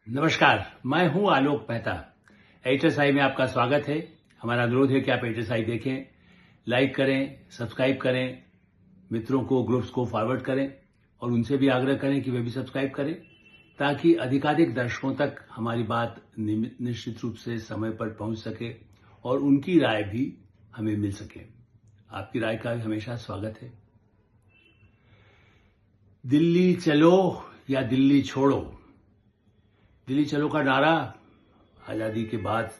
नमस्कार, मैं हूं आलोक मेहता। एचएसआई में आपका स्वागत है। हमारा अनुरोध है कि आप एचएसआई देखें, लाइक करें, सब्सक्राइब करें, मित्रों को, ग्रुप्स को फॉरवर्ड करें और उनसे भी आग्रह करें कि वे भी सब्सक्राइब करें, ताकि अधिकाधिक दर्शकों तक हमारी बात निश्चित रूप से समय पर पहुंच सके और उनकी राय भी हमें मिल सके। आपकी राय का हमेशा स्वागत है। दिल्ली चलो या दिल्ली छोड़ो, दिल्ली चलो का नारा आज़ादी के बाद,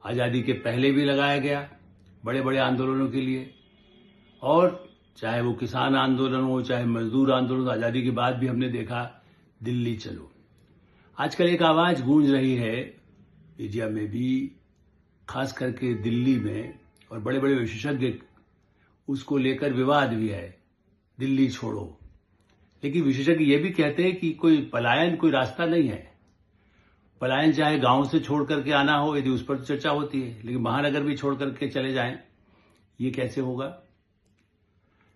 आज़ादी के पहले भी लगाया गया बड़े बड़े आंदोलनों के लिए, और चाहे वो किसान आंदोलन हो, चाहे मजदूर आंदोलन, आज़ादी के बाद भी हमने देखा दिल्ली चलो। आजकल एक आवाज गूंज रही है मीडिया में भी, खास करके दिल्ली में, और बड़े बड़े विशेषज्ञ उसको लेकर विवाद भी है, दिल्ली छोड़ो। लेकिन विशेषज्ञ ये भी कहते हैं कि कोई पलायन, कोई रास्ता नहीं है। पलायन चाहे गांव से छोड़ करके आना हो, यदि उस पर तो चर्चा होती है, लेकिन महानगर भी छोड़ करके चले जाएं, ये कैसे होगा?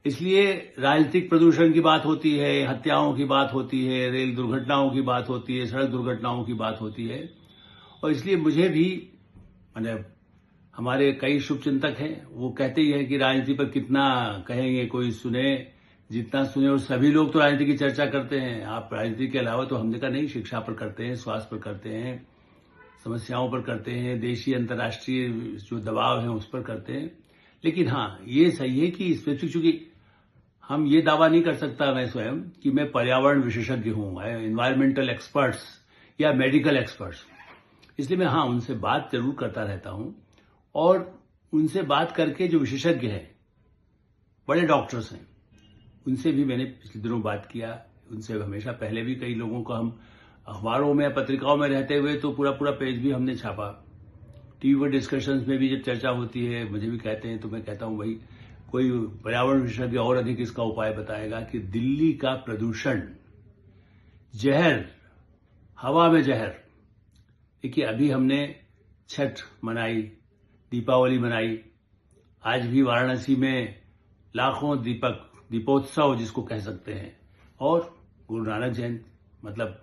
इसलिए राजनीतिक प्रदूषण की बात होती है, हत्याओं की बात होती है, रेल दुर्घटनाओं की बात होती है, सड़क दुर्घटनाओं की बात होती है। और इसलिए मुझे भी, हमारे कई शुभचिंतक हैं, वो कहते ही हैं कि राजनीति पर कितना कहेंगे, कोई सुने, जितना सुने। और सभी लोग तो राजनीति की चर्चा करते हैं। आप राजनीति के अलावा तो हमने कहा नहीं, शिक्षा पर करते हैं, स्वास्थ्य पर करते हैं, समस्याओं पर करते हैं, देशी अंतर्राष्ट्रीय जो दबाव है उस पर करते हैं। लेकिन हाँ, ये सही है कि स्पेसिफिक, चूंकि हम ये दावा नहीं कर सकता मैं स्वयं कि मैं पर्यावरण विशेषज्ञ हूं, एनवायरमेंटल एक्सपर्ट्स या मेडिकल एक्सपर्ट्स। इसलिए मैं उनसे बात जरूर करता रहता हूं, और उनसे बात करके जो विशेषज्ञ हैं, बड़े डॉक्टर्स हैं, उनसे भी मैंने पिछले दिनों बात किया। उनसे हमेशा पहले भी कई लोगों को हम अखबारों में, पत्रिकाओं में रहते हुए तो पूरा पेज भी हमने छापा। टीवी पर डिस्कशंस में भी जब चर्चा होती है, मुझे भी कहते हैं, तो मैं कहता हूं भाई, कोई पर्यावरण विशेषज्ञ और अधिक इसका उपाय बताएगा कि दिल्ली का प्रदूषण, जहर, हवा में जहर। देखिए, अभी हमने छठ मनाई, दीपावली मनाई, आज भी वाराणसी में लाखों दीपोत्सव जिसको कह सकते हैं, और गुरु नानक जयंती। मतलब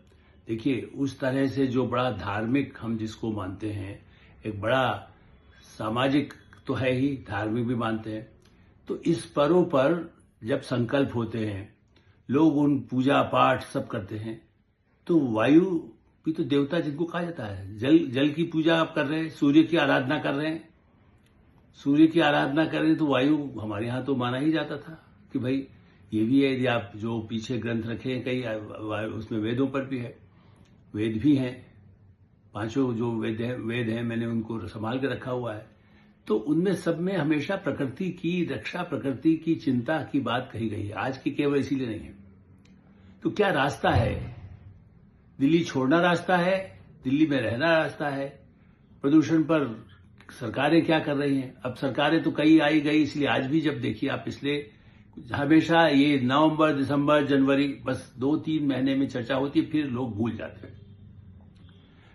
देखिए, उस तरह से जो बड़ा धार्मिक हम जिसको मानते हैं, एक बड़ा सामाजिक तो है ही, धार्मिक भी मानते हैं। तो इस पर्व पर जब संकल्प होते हैं, लोग उन पूजा पाठ सब करते हैं, तो वायु भी तो देवता जिनको कहा जाता है, जल की पूजा आप कर रहे हैं, सूर्य की आराधना कर रहे हैं, सूर्य की आराधना कर रहे हैं, तो वायु हमारे यहां तो माना ही जाता था कि भाई ये भी है। यदि आप जो पीछे ग्रंथ रखे हैं कई, उसमें वेदों पर भी है, वेद भी हैं, पांचों जो वेद हैं, मैंने उनको संभाल के रखा हुआ है। तो उनमें सब में हमेशा प्रकृति की रक्षा, प्रकृति की चिंता की बात कही गई है। आज की केवल इसीलिए नहीं है। तो क्या रास्ता है? दिल्ली छोड़ना रास्ता है, दिल्ली में रहना रास्ता है? प्रदूषण पर सरकारें क्या कर रही हैं? अब सरकारें तो कई आई गई, इसलिए आज भी जब देखिए आप, पिछले हमेशा ये नवंबर, दिसंबर, जनवरी, बस 2-3 महीने में चर्चा होती है, फिर लोग भूल जाते हैं,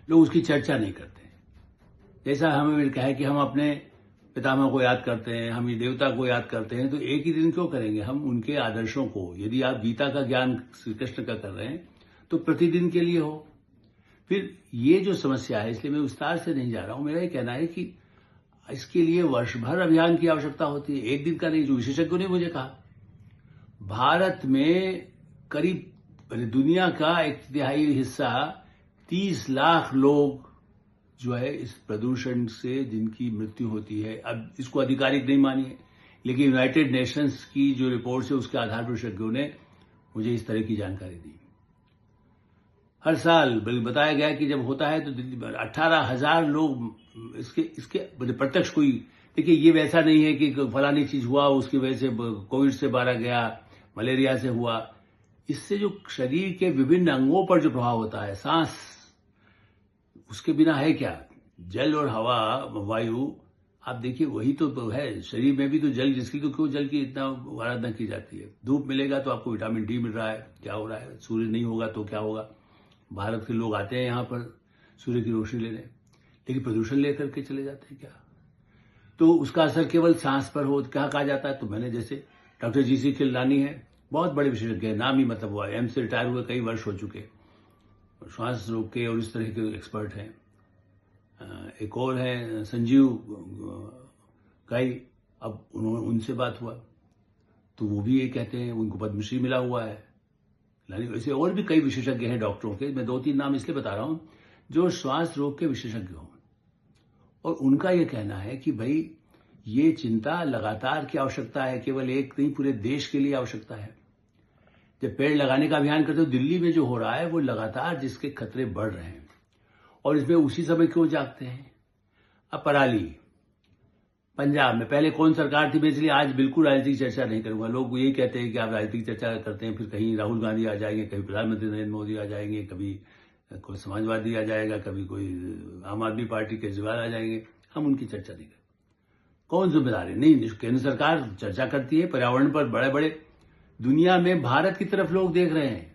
लोग उसकी चर्चा नहीं करते। जैसा हमें कहा है कि हम अपने पितामह को याद करते हैं, हम ये देवता को याद करते हैं, तो एक ही दिन क्यों करेंगे? हम उनके आदर्शों को, यदि आप गीता का ज्ञान श्री कृष्ण का कर रहे हैं, तो प्रतिदिन के लिए हो। फिर ये जो समस्या है, इसलिए मैं विस्तार से नहीं जा रहा हूं। मेरा ये कहना है कि इसके लिए वर्ष भर अभियान की आवश्यकता होती है, एक दिन का नहीं। जो विशेषज्ञों ने मुझे कहा, भारत में करीब दुनिया का 1/3 हिस्सा, 30 लाख लोग जो है इस प्रदूषण से जिनकी मृत्यु होती है। अब इसको आधिकारिक नहीं मानिए, लेकिन यूनाइटेड नेशंस की जो रिपोर्ट है उसके आधार पर विशेषज्ञों ने मुझे इस तरह की जानकारी दी। हर साल बताया गया कि जब होता है तो 18,000 लोग इसके प्रत्यक्ष, कोई देखिए, ये वैसा नहीं है कि फलानी चीज हुआ उसकी वजह से कोविड से मारा गया, मलेरिया से हुआ। इससे जो शरीर के विभिन्न अंगों पर जो प्रभाव होता है, सांस, उसके बिना है क्या? जल और हवा, वायु, आप देखिए वही तो है। शरीर में भी तो जल, जिसकी तो क्यों जल की इतना आराधना की जाती है। धूप मिलेगा तो आपको विटामिन डी मिल रहा है, क्या हो रहा है? सूर्य नहीं होगा तो क्या होगा? भारत के लोग आते हैं यहां पर सूर्य की रोशनी लेने, लेकिन प्रदूषण लेकर के चले जाते हैं क्या? तो उसका असर केवल सांस पर हो, क्या कहा जाता है? तो मैंने, जैसे डॉक्टर जीसी खिलरानी है, बहुत बड़े विशेषज्ञ है, नाम ही मतलब हुआ, एम्स से रिटायर हुए कई वर्ष हो चुके, श्वास रोग के और इस तरह के एक्सपर्ट हैं। एक और है संजीव काई, अब उनसे बात हुआ तो वो भी ये कहते हैं, उनको पद्मश्री मिला हुआ है। वैसे और भी कई विशेषज्ञ हैं डॉक्टरों के, मैं 2-3 नाम इसलिए बता रहा हूं जो श्वास रोग के विशेषज्ञ हों, और उनका ये कहना है कि भाई ये चिंता लगातार की आवश्यकता है, केवल एक नहीं पूरे देश के लिए आवश्यकता है। जब पेड़ लगाने का अभियान करते हो, दिल्ली में जो हो रहा है वो लगातार जिसके खतरे बढ़ रहे हैं, और इसमें उसी समय क्यों जागते हैं। अब पराली, पंजाब में पहले कौन सरकार थी, मैं इसलिए आज बिल्कुल राजनीतिक चर्चा नहीं करूंगा। लोग यही कहते हैं कि आप राजनीतिक चर्चा करते हैं, फिर कहीं राहुल गांधी आ जाएंगे, कभी प्रधानमंत्री नरेंद्र मोदी आ जाएंगे, कभी कोई समाजवादी आ जाएगा, कभी कोई आम आदमी पार्टी केजरीवाल आ जाएंगे। हम उनकी चर्चा नहीं करें। कौन जिम्मेदार है? नहीं, केंद्र सरकार चर्चा करती है पर्यावरण पर। बड़े बड़े दुनिया में भारत की तरफ लोग देख रहे हैं।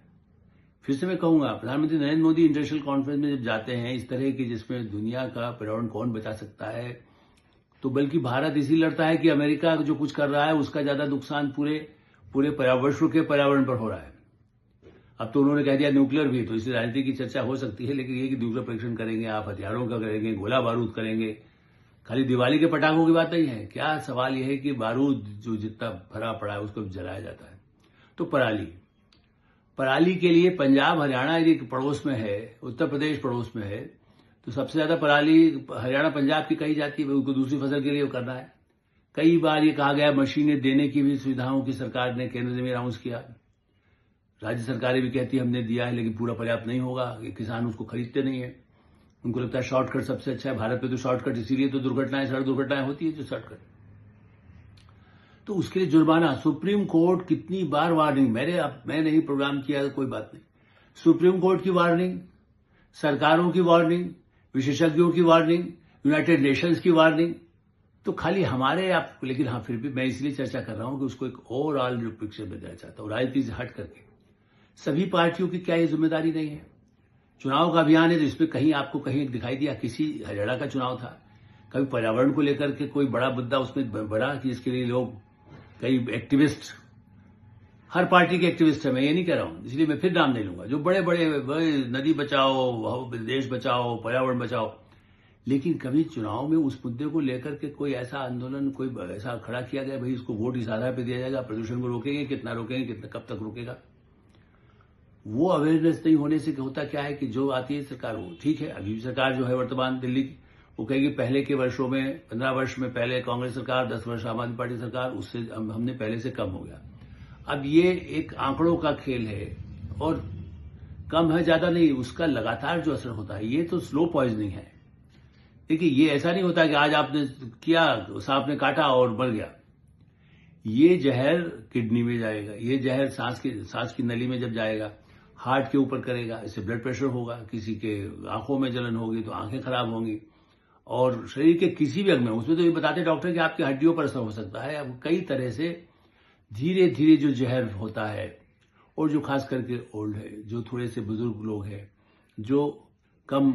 फिर से मैं कहूंगा, प्रधानमंत्री नरेंद्र मोदी इंटरनेशनल कॉन्फ्रेंस में जब जाते हैं इस तरह की, जिसमें दुनिया का पर्यावरण कौन बचा सकता है, तो बल्कि भारत इसी लड़ता है कि अमेरिका जो कुछ कर रहा है उसका ज्यादा नुकसान पूरे विश्व के पर्यावरण पर हो रहा है। अब तो उन्होंने कह दिया न्यूक्लियर भी, तो इसलिए राजनीति की चर्चा हो सकती है, लेकिन ये कि न्यूक्लियर परीक्षण करेंगे आप, हथियारों का करेंगे, गोला बारूद करेंगे, खाली दिवाली के पटाखों की बात नहीं है। क्या सवाल यह है कि बारूद जो जितना भरा पड़ा है उसको जलाया जाता है। तो पराली के लिए पंजाब हरियाणा यदि पड़ोस में है, उत्तर प्रदेश पड़ोस में है, तो सबसे ज्यादा पराली हरियाणा पंजाब की कही जाती है। उनको दूसरी फसल के लिए करना है। कई बार ये कहा गया मशीनें देने की भी सुविधाओं की सरकार ने, केंद्र ने भी अनाउंस किया, राज्य सरकारें भी कहती है हमने दिया है, लेकिन पूरा पर्याप्त नहीं होगा, किसान उसको खरीदते नहीं है। उनको लगता है शॉर्टकट सबसे अच्छा है। भारत में तो शॉर्टकट इसीलिए तो दुर्घटनाएं, सड़क दुर्घटनाएं होती है, जो शॉर्टकट। तो उसके लिए जुर्माना, सुप्रीम कोर्ट कितनी बार वार्निंग, मैंने ही प्रोग्राम किया, कोई बात नहीं। सुप्रीम कोर्ट की वार्निंग, सरकारों की वार्निंग, विशेषज्ञों की वार्निंग, यूनाइटेड नेशंस की वार्निंग, तो खाली हमारे आप, लेकिन हाँ फिर भी मैं इसलिए चर्चा कर रहा हूं कि उसको एक ओवरऑल पिक्चर में देना चाहता हूं, राजनीति से हट करके। सभी पार्टियों की क्या ये जिम्मेदारी नहीं है? चुनाव का अभियान है तो इसमें कहीं आपको कहीं दिखाई दिया, किसी हरियाणा का चुनाव था, कभी पर्यावरण को लेकर के कोई बड़ा मुद्दा उसमें बढ़ा कि इसके लिए लोग, कई एक्टिविस्ट, हर पार्टी के एक्टिविस्ट है, मैं ये नहीं कह रहा हूं, इसलिए मैं फिर नाम नहीं लूंगा, जो बड़े बड़े नदी बचाओ, देश बचाओ, पर्यावरण बचाओ, लेकिन कभी चुनाव में उस मुद्दे को लेकर के कोई ऐसा आंदोलन, कोई ऐसा खड़ा किया गया भाई इसको वोट इस आधार पर दिया जाएगा, प्रदूषण को रोकेंगे, कितना रोकेंगे, कितना कब तक रोकेगा। वो अवेयरनेस नहीं होने से होता क्या है कि जो आती है सरकार, वो ठीक है, अभी सरकार जो है वर्तमान दिल्ली की, वो कहेगी पहले के वर्षों में, 15 वर्ष में पहले कांग्रेस सरकार, 10 वर्ष आम आदमी पार्टी सरकार, उससे हमने पहले से कम हो गया। अब ये एक आंकड़ों का खेल है, और कम है ज्यादा नहीं, उसका लगातार जो असर होता है, ये तो स्लो पॉइजनिंग है। देखिए ये ऐसा नहीं होता कि आज आपने किया, सांप ने काटा और मर गया। ये जहर किडनी में जाएगा, ये जहर सांस की नली में जब जाएगा, हार्ट के ऊपर करेगा, इससे ब्लड प्रेशर होगा, किसी के आंखों में जलन होगी तो आंखें खराब होंगी, और शरीर के किसी भी अंग में, उसमें तो ये बताते डॉक्टर कि आपकी हड्डियों पर असर हो सकता है। अब कई तरह से धीरे धीरे जो जहर होता है, और जो खास करके ओल्ड है, जो थोड़े से बुजुर्ग लोग हैं, जो कम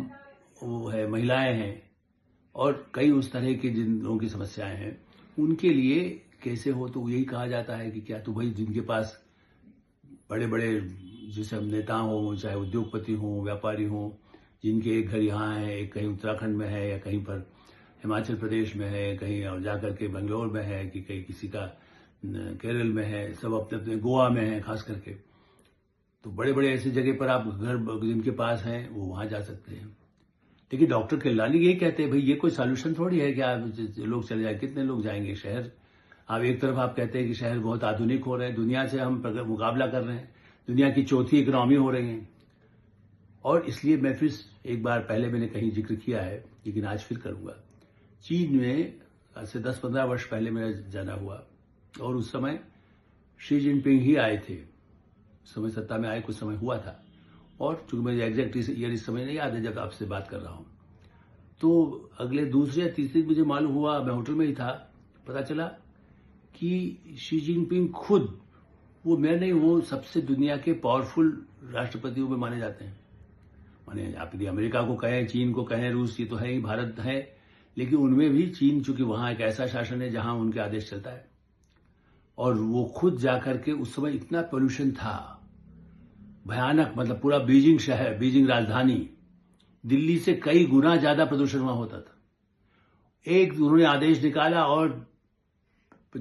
वो है, महिलाएं हैं, और कई उस तरह के जिन लोगों की समस्याएं हैं, उनके लिए कैसे हो, तो यही कहा जाता है कि क्या तो भाई जिनके पास बड़े बड़े, जैसे हम नेता हो, चाहे उद्योगपति हो, व्यापारी हो, जिनके एक घर यहाँ है, एक कहीं उत्तराखंड में है, या कहीं पर हिमाचल प्रदेश में है, कहीं और जाकर के बेंगलोर में है, कि कहीं किसी का केरल में है, सब अपने अपने गोवा में है खास करके, तो बड़े बड़े ऐसी जगह पर आप घर जिनके पास हैं वो वहां जा सकते हैं। लेकिन डॉक्टर किरलानी यही कहते हैं भाई ये कोई सॉल्यूशन थोड़ी है कि आप लोग चले जाए, कितने लोग जाएंगे शहर। आप एक तरफ आप कहते हैं कि शहर बहुत आधुनिक हो रहे हैं, दुनिया से हम मुकाबला कर रहे हैं, दुनिया की चौथी इकोनॉमी हो रही है, और इसलिए मैं फिर एक बार पहले मैंने कहीं जिक्र किया है, लेकिन आज फिर करूंगा। चीन में आज से 10-15 वर्ष पहले मेरा जाना हुआ, और उस समय शी जिनपिंग ही आए थे, उस समय सत्ता में आए कुछ समय हुआ था, और चूंकि मुझे एग्जैक्ट ईयर इस समय नहीं याद है जब आपसे बात कर रहा हूं, तो अगले दूसरे या तीसरे मुझे मालूम हुआ, मैं होटल में ही था, पता चला कि शी जिनपिंग खुद, वो मैं नहीं, वो सबसे दुनिया के पावरफुल राष्ट्रपतियों में माने जाते हैं। माने आप यदि अमेरिका को कहें, चीन को कहें, रूस, ये तो है ही, भारत है, लेकिन उनमें भी चीन चूंकि वहां एक ऐसा शासन है जहां उनके आदेश चलता है, और वो खुद जाकर के, उस समय इतना पोल्यूशन था, भयानक, मतलब पूरा बीजिंग शहर, बीजिंग राजधानी, दिल्ली से कई गुना ज्यादा प्रदूषण वहां होता था। एक उन्होंने आदेश निकाला और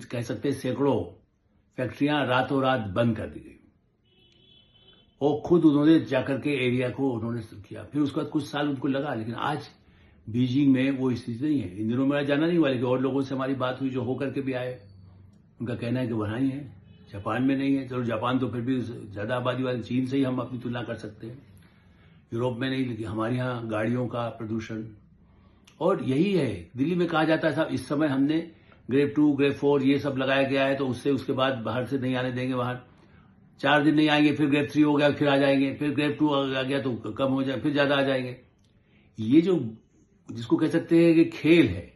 कह सकते हैं सैकड़ों फैक्ट्रियां रातों रात बंद कर दी गई। और खुद उन्होंने जाकर के एरिया को उन्होंने किया। फिर उसके बाद कुछ साल उनको लगा, लेकिन आज बीजिंग में वो स्थिति नहीं है। इन दिनों मेरा जाना नहीं हुआ, लेकिन और लोगों से हमारी बात हुई जो होकर के भी आए। उनका कहना है कि वहां ही है, जापान में नहीं है। चलो जापान तो फिर भी ज्यादा आबादी वाले, चीन से ही हम अपनी तुलना कर सकते हैं, यूरोप में नहीं। लेकिन हमारे यहाँ गाड़ियों का प्रदूषण, और यही है दिल्ली में कहा जाता है साहब इस समय हमने ग्रेड 2 ग्रेड 4 ये सब लगाया गया है, तो उसके बाद बाहर से नहीं आने देंगे। बाहर 4 दिन नहीं आएंगे, फिर ग्रेड 3 हो गया फिर आ जाएंगे, फिर ग्रेड 2 आ गया तो कम हो जाए, फिर ज्यादा आ जाएंगे। ये जो जिसको कह सकते हैं कि खेल है,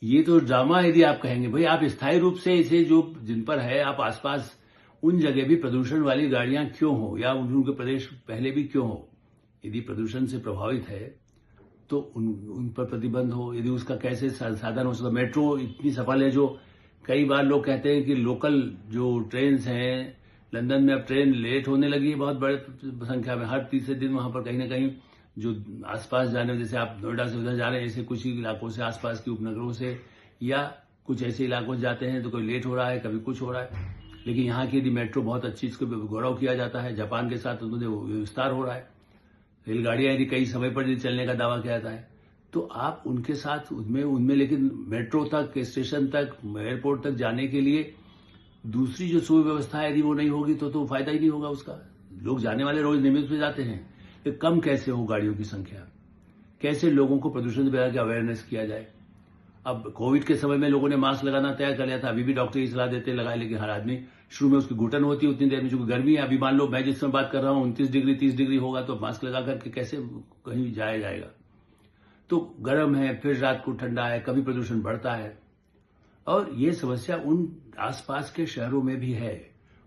ये तो ड्रामा यदि आप कहेंगे। भाई आप स्थायी रूप से इसे जो जिन पर है आप आसपास उन जगह भी प्रदूषण वाली गाड़ियां क्यों हो, या उनके प्रदेश पहले भी क्यों हो। यदि प्रदूषण से प्रभावित है तो उन पर प्रतिबंध हो। यदि उसका कैसे साधन हो सकता। मेट्रो इतनी सफल है, जो कई बार लोग कहते हैं कि लोकल जो ट्रेन हैं लंदन में, अब ट्रेन लेट होने लगी है बहुत बड़े संख्या में। हर तीसरे दिन वहां पर कहीं ना कहीं जो आसपास जाने, जैसे आप नोएडा से उधर जा रहे हैं, ऐसे कुछ ही इलाकों से, आसपास के उपनगरों से या कुछ ऐसे इलाकों से जाते हैं तो कोई लेट हो रहा है, कभी कुछ हो रहा है। लेकिन यहाँ की यदि मेट्रो बहुत अच्छी, इसको गौरव किया जाता है। जापान के साथ उन्होंने विस्तार हो रहा है। रेलगाड़ियां यदि कई समय पर यदि चलने का दावा किया जाता है तो आप उनके साथ उनमें लेकिन मेट्रो तक, स्टेशन तक, एयरपोर्ट तक जाने के लिए दूसरी जो सुव्यवस्था है यदि वो नहीं होगी तो फायदा ही नहीं होगा उसका। लोग जाने वाले रोज नियमित में जाते हैं, तो कम कैसे हो गाड़ियों की संख्या, कैसे लोगों को प्रदूषण के बारे में अवेयरनेस किया जाए। अब कोविड के समय में लोगों ने मास्क लगाना तय कर लिया था, अभी भी डॉक्टर की सलाह देते लगाए, लेकिन हर आदमी शुरू में उसकी घुटन होती है उतनी देर में, चूंकि गर्मी है। अभी मान लो मैं जिस समय बात कर रहा हूं 29 डिग्री 30 डिग्री होगा, तो मास्क लगा करके कैसे कहीं जाया जाएगा। तो गर्म है, फिर रात को ठंडा है, कभी प्रदूषण बढ़ता है। और ये समस्या उन आसपास के शहरों में भी है,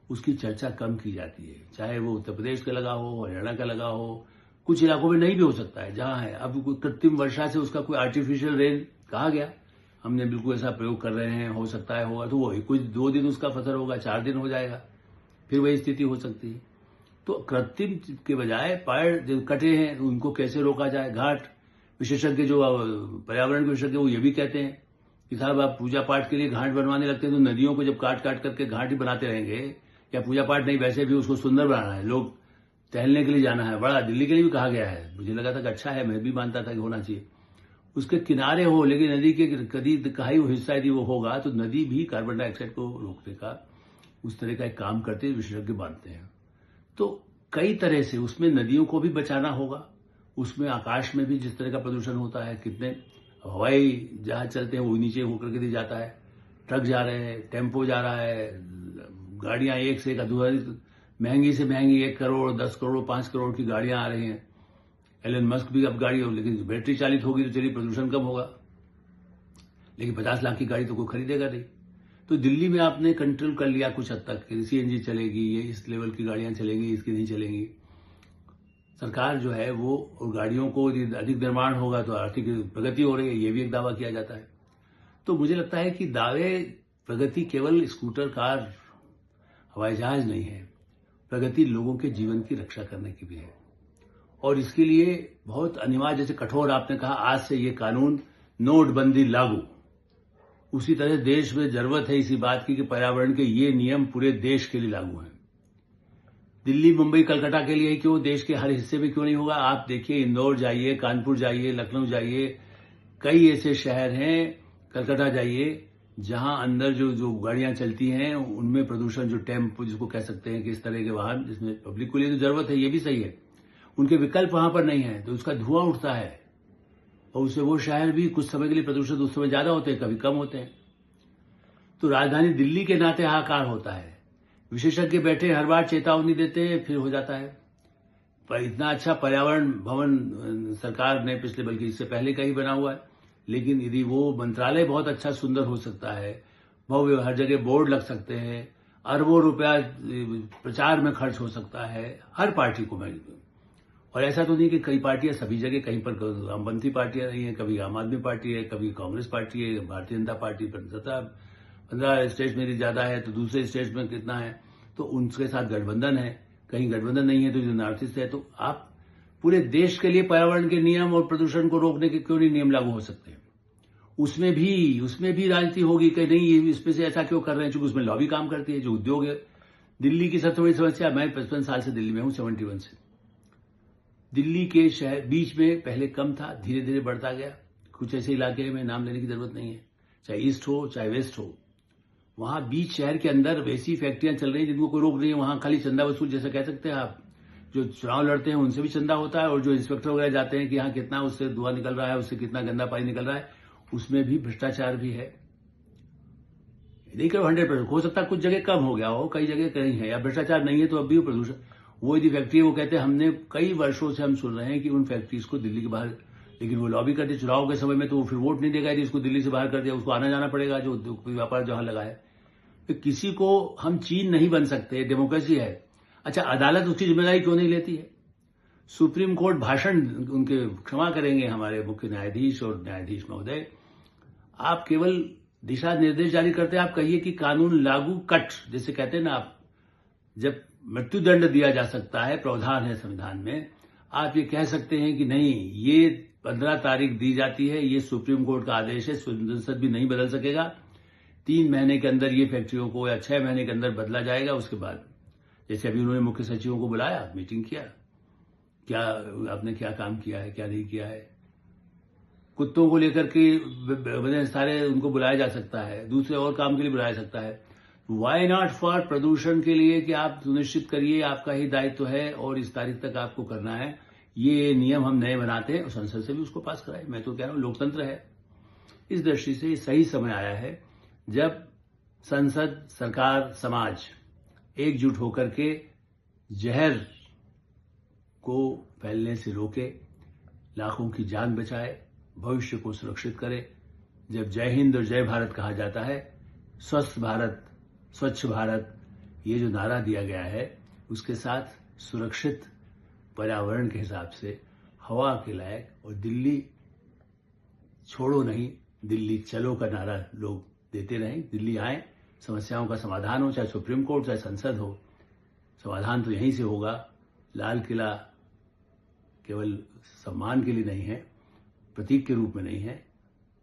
उसकी चर्चा कम की जाती है। चाहे वो उत्तर प्रदेश का लगा हो, हरियाणा का लगा हो, कुछ इलाकों में नहीं भी हो सकता है जहां है। अब कृत्रिम वर्षा से उसका कोई आर्टिफिशियल रेन कहा गया, हमने बिल्कुल ऐसा प्रयोग कर रहे हैं, हो सकता है होगा तो वो कुछ 2 दिन उसका फसल होगा, 4 दिन हो जाएगा, फिर वही स्थिति हो सकती है। तो कृत्रिम के बजाय पेड़ जो कटे हैं उनको कैसे रोका जाए। घाट विशेषज्ञ जो पर्यावरण के विशेषज्ञ वो ये भी कहते हैं कि साहब आप पूजा पाठ के लिए घाट बनवाने लगते हैं तो नदियों को जब काट काट करके घाट ही बनाते रहेंगे, या पूजा पाठ नहीं वैसे भी उसको सुंदर बनाना है, लोग टहलने के लिए जाना है, बड़ा दिल्ली के लिए भी कहा गया है। मुझे लगा था कि अच्छा है, मैं भी मानता था कि होना चाहिए, उसके किनारे हो, लेकिन नदी के कभी कहीं हिस्सा यदि वो होगा तो नदी भी कार्बन डाइऑक्साइड को रोकने का उस तरह का एक काम करते विशेषज्ञ मानते हैं। तो कई तरह से उसमें नदियों को भी बचाना होगा। उसमें आकाश में भी जिस तरह का प्रदूषण होता है, कितने हवाई जहाज चलते हैं वो नीचे होकर के जाता है, ट्रक जा रहे हैं, टेम्पो जा रहा है, गाड़ियां एक से एक अधूरी, महंगी से महंगी 1 करोड़ 10 करोड़ 5 करोड़ की गाड़ियां आ रही हैं। एलन मस्क भी अब गाड़ी हो, लेकिन बैटरी चालित होगी तो चलिए प्रदूषण कम होगा, लेकिन 50 लाख की गाड़ी तो कोई खरीदेगा नहीं। तो दिल्ली में आपने कंट्रोल कर लिया कुछ हद तक, सीएनजी चलेगी, ये इस लेवल की गाड़ियां चलेंगी, इसकी नहीं चलेंगी। सरकार जो है वो गाड़ियों को अधिक निर्माण होगा तो आर्थिक प्रगति हो रही है, ये भी एक दावा किया जाता है। तो मुझे लगता है कि दावे प्रगति केवल स्कूटर, कार, हवाई जहाज नहीं है, प्रगति लोगों के जीवन की रक्षा करने की भी है। और इसके लिए बहुत अनिवार्य, जैसे कठोर आपने कहा आज से ये कानून नोटबंदी लागू, उसी तरह देश में जरूरत है इसी बात की कि पर्यावरण के ये नियम पूरे देश के लिए लागू हैं। दिल्ली, मुंबई, कलकत्ता के लिए क्यों, देश के हर हिस्से में क्यों नहीं होगा। आप देखिए इंदौर जाइए, कानपुर जाइए, लखनऊ जाइए, कई ऐसे शहर हैं, कलकत्ता जाइए, जहां अंदर जो गाड़ियां चलती हैं उनमें प्रदूषण, जो टेम्पो जिसको कह सकते हैं कि इस तरह के वाहन जिसमें पब्लिक को लिए तो जरूरत है, ये भी सही है, उनके विकल्प वहां पर नहीं है, तो उसका धुआं उठता है और उससे वो शहर भी कुछ समय के लिए प्रदूषित, उस समय ज्यादा होते हैं, कभी कम होते हैं। तो राजधानी दिल्ली के नाते हाहाकार होता है। विशेषज्ञ बैठे हर बार चेतावनी देते हैं, फिर हो जाता है। पर इतना अच्छा पर्यावरण भवन सरकार ने पिछले, बल्कि इससे पहले का ही बना हुआ है, लेकिन यदि वो मंत्रालय बहुत अच्छा सुंदर हो सकता है, भव्य, हर जगह बोर्ड लग सकते हैं, अरबों रुपया प्रचार में खर्च हो सकता है हर पार्टी को। मैं और ऐसा तो नहीं कि कई पार्टियां सभी जगह, कहीं पर वामपंथी पार्टियां नहीं है, कभी आम आदमी पार्टी है, कभी कांग्रेस पार्टी है, भारतीय जनता पार्टी पर 15 स्टेट में ज्यादा है तो दूसरे स्टेट में कितना है, तो उनके साथ गठबंधन है। कहीं गठबंधन नहीं है तो जो नॉर्थ ईस्ट है, तो आप पूरे देश के लिए पर्यावरण के नियम और प्रदूषण को रोकने के क्यों नहीं नियम लागू हो सकते हैं? उसमें भी राजनीति होगी कि नहीं, इसमें से ऐसा क्यों कर रहे हैं, क्योंकि उसमें लॉबी काम करती है, जो उद्योग है। दिल्ली की सबसे बड़ी समस्या, मैं 55 साल से दिल्ली में हूं, 71 से। दिल्ली के शहर बीच में पहले कम था, धीरे धीरे बढ़ता गया। कुछ ऐसे इलाके में नाम लेने की जरूरत नहीं है, चाहे ईस्ट हो चाहे वेस्ट हो, वहां बीच शहर के अंदर वैसी फैक्ट्रियां चल रही हैं जिनको कोई रोक नहीं है। वहां खाली चंदा वसूल जैसा कह सकते हैं आप, जो चुनाव लड़ते हैं उनसे भी चंदा होता है, और जो इंस्पेक्टर वगैरह जाते हैं कि यहाँ कितना उससे धुआं निकल रहा है, उससे कितना गंदा पानी निकल रहा है, उसमें भी भ्रष्टाचार भी है। नहीं करो 100%, हो सकता है कुछ जगह कम हो गया हो, कई जगह कहीं है, या भ्रष्टाचार नहीं है तो अब भी प्रदूषण। वो यदि फैक्ट्री, वो कहते हैं, हमने कई वर्षों से हम सुन रहे हैं कि उन फैक्ट्रीज को दिल्ली के बाहर, लेकिन वो लॉबी करते चुनाव के समय में, तो वो फिर वोट नहीं देगा यदि इसको दिल्ली से बाहर कर दिया, उसको आना जाना पड़ेगा जो उद्योग व्यापार जहां लगा है। तो किसी को हम चीन नहीं बन सकते, डेमोक्रेसी है। अच्छा, अदालत उसकी जिम्मेदारी क्यों नहीं लेती है? सुप्रीम कोर्ट भाषण उनके, क्षमा करेंगे हमारे मुख्य न्यायाधीश और न्यायाधीश महोदय, आप केवल दिशा निर्देश जारी करते हैं। आप कहिए कि कानून लागू कट, जैसे कहते हैं ना आप, जब मृत्युदंड दिया जा सकता है, प्रावधान है संविधान में, आप ये कह सकते हैं कि नहीं, ये 15 तारीख दी जाती है, ये सुप्रीम कोर्ट का आदेश है, संसद भी नहीं बदल सकेगा, 3 महीने के अंदर ये फैक्ट्रियों को, या 6 महीने के अंदर बदला जाएगा। उसके बाद जैसे अभी उन्होंने मुख्य सचिवों को बुलाया, मीटिंग किया, क्या आपने क्या काम किया है, क्या नहीं किया है। कुत्तों को लेकर के सारे उनको बुलाया जा सकता है, दूसरे और काम के लिए बुलाया जा सकता है। वाई नॉट फॉर प्रदूषण के लिए कि आप सुनिश्चित करिए, आपका ही दायित्व है और इस तारीख तक आपको करना है। ये नियम हम नए बनाते हैं और संसद से भी उसको पास कराए। मैं तो कह रहा हूं लोकतंत्र है। इस दृष्टि से सही समय आया है जब संसद, सरकार, समाज एकजुट होकर के जहर को फैलने से रोके, लाखों की जान बचाए, भविष्य को सुरक्षित करे। जब जय हिंद और जय भारत कहा जाता है, स्वस्थ भारत, स्वच्छ भारत, ये जो नारा दिया गया है, उसके साथ सुरक्षित पर्यावरण के हिसाब से हवा के लायक, और दिल्ली छोड़ो नहीं, दिल्ली चलो का नारा लोग देते रहें। दिल्ली आए, समस्याओं का समाधान हो, चाहे सुप्रीम कोर्ट चाहे संसद हो, समाधान तो यहीं से होगा। लाल किला केवल सम्मान के लिए नहीं है, प्रतीक के रूप में नहीं है,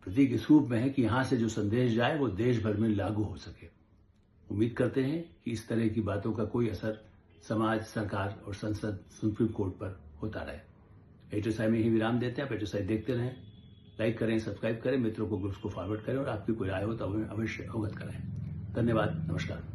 प्रतीक इस रूप में है कि यहां से जो संदेश जाए वो देश भर में लागू हो सके। उम्मीद करते हैं कि इस तरह की बातों का कोई असर समाज, सरकार और संसद, सुप्रीम कोर्ट पर होता रहे। एटोसाई में ही विराम देते हैं। आप एटोसाई देखते रहें, लाइक करें, सब्सक्राइब करें, मित्रों को, ग्रुप्स को फॉरवर्ड करें, और आपकी कोई राय हो तो अवश्य अवगत करें। धन्यवाद, नमस्कार।